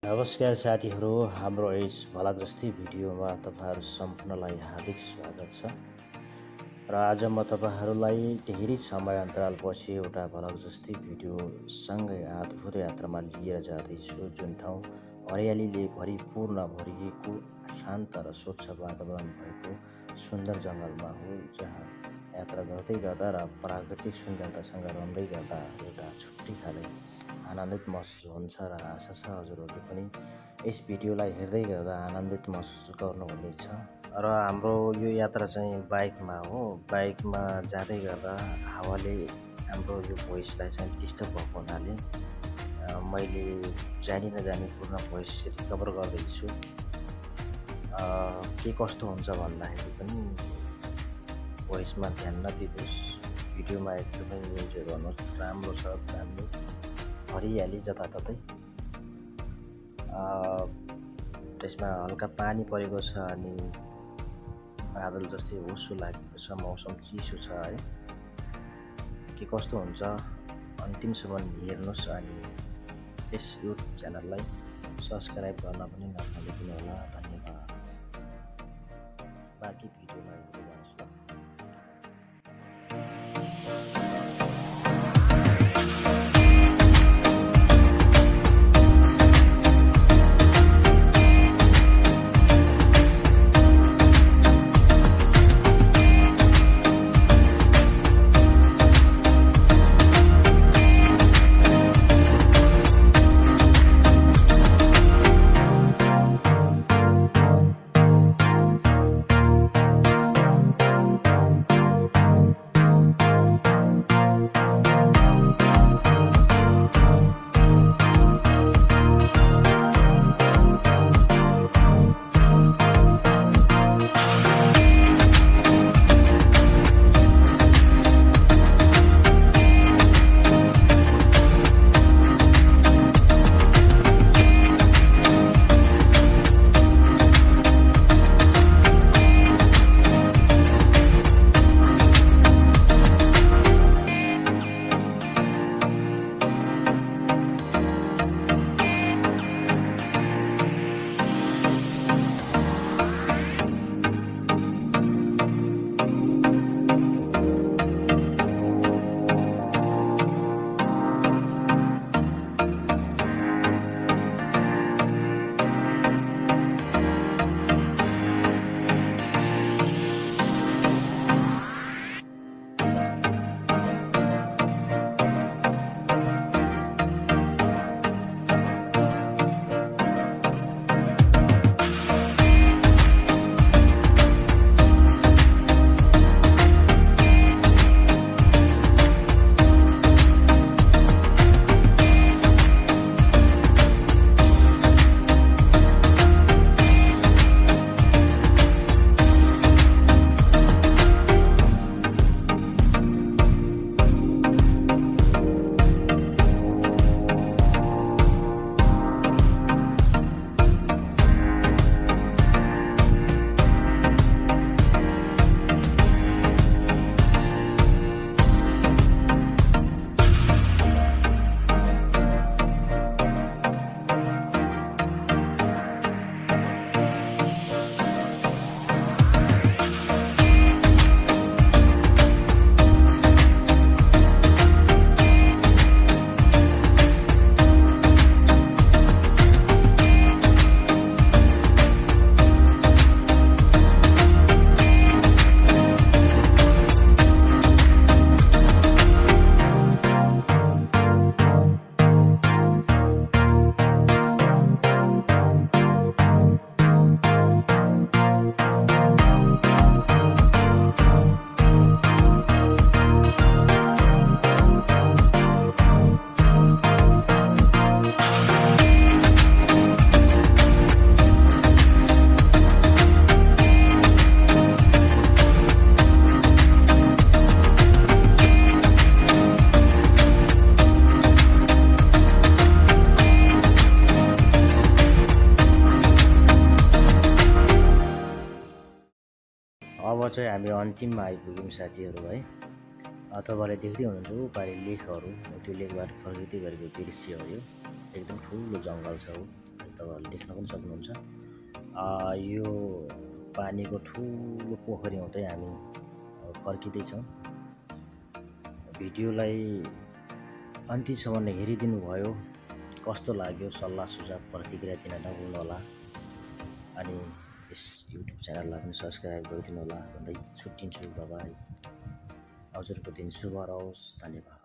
नमस्कार साथीहरू, हाम्रो यस भलाक जस्तै भिडियोमा तपाईँहरू सम्पूर्णलाई हार्दिक स्वागत छ। र आज म तपाईँहरूलाई धेरै समय अन्तरालपछि एउटा भलाक जस्तै भिडियोसँगै अद्भुत यात्रामा लिएर जाँदैछु, जुन ठाउँ हरियालीले भरिपूर्ण भरिएको शान्त र स्वच्छ वातावरण भएको सुन्दर जङ्गलमा हो, जहाँ यात्रा गर्दै गर्दा र प्राकृतिक सुन्दरतासँग रम्दै गर्दा एउटा छुट्टै खाले आनन्दित महसुस हुन्छ र आशा छ हजुरहरूले पनि यस भिडियोलाई हेर्दै गर्दा आनन्दित महसुस गर्नुहुनेछ। र हाम्रो यो यात्रा चाहिँ बाइकमा हो। बाइकमा जाँदै गर्दा हावाले हाम्रो यो भोइसलाई चाहिँ डिस्टर्ब भएको हुनाले मैले जानी नजानी पूर्ण भोइस रिकभर गर्दैछु। के कस्तो हुन्छ भन्दाखेरि पनि भोइसमा ध्यान नदिनुहोस्, भिडियोमा एकदमै इन्जोय गर्नुहोस्। राम्रो छ, राम्रो हरियाली जताततै, त्यसमा हल्का पानी परेको छ अनि बादल जस्तै होसो लागेको छ, मौसम चिसो छ है। के कस्तो हुन्छ अन्तिमसम्म हेर्नुहोस् अनि यस युट्युब च्यानललाई सब्सक्राइब गर्न पनि नभुलिदिनु होला। धन्यवाद। बाँकी भिडियोमा हेर्दै जानुहोस्। अब चाहिँ हामी अन्तिममा आइपुग्यौँ साथीहरू है। तपाईँले देख्दै हुनुहुन्छ उपारि लेखहरू, त्यो लेखबाट प्रकृति गरेको दृश्य हो। यो एकदम ठुलो जङ्गल छ हो। तपाईँहरूले देख्न पनि सक्नुहुन्छ। यो पानीको ठुलो पोखरी हुँदै हामी फर्किँदैछौँ। भिडियोलाई अन्तिमसम्म हेरिदिनु भयो, कस्तो लाग्यो सल्लाह सुझाव प्रतिक्रिया दिन नभुल्नुहोला। अनि यस युट्युब च्यानललाई पनि सब्सक्राइब गरिदिनु होला भन्दै छुट्टिन्छु। बाइ। हजुरको दिन शुभ रहोस्। धन्यवाद।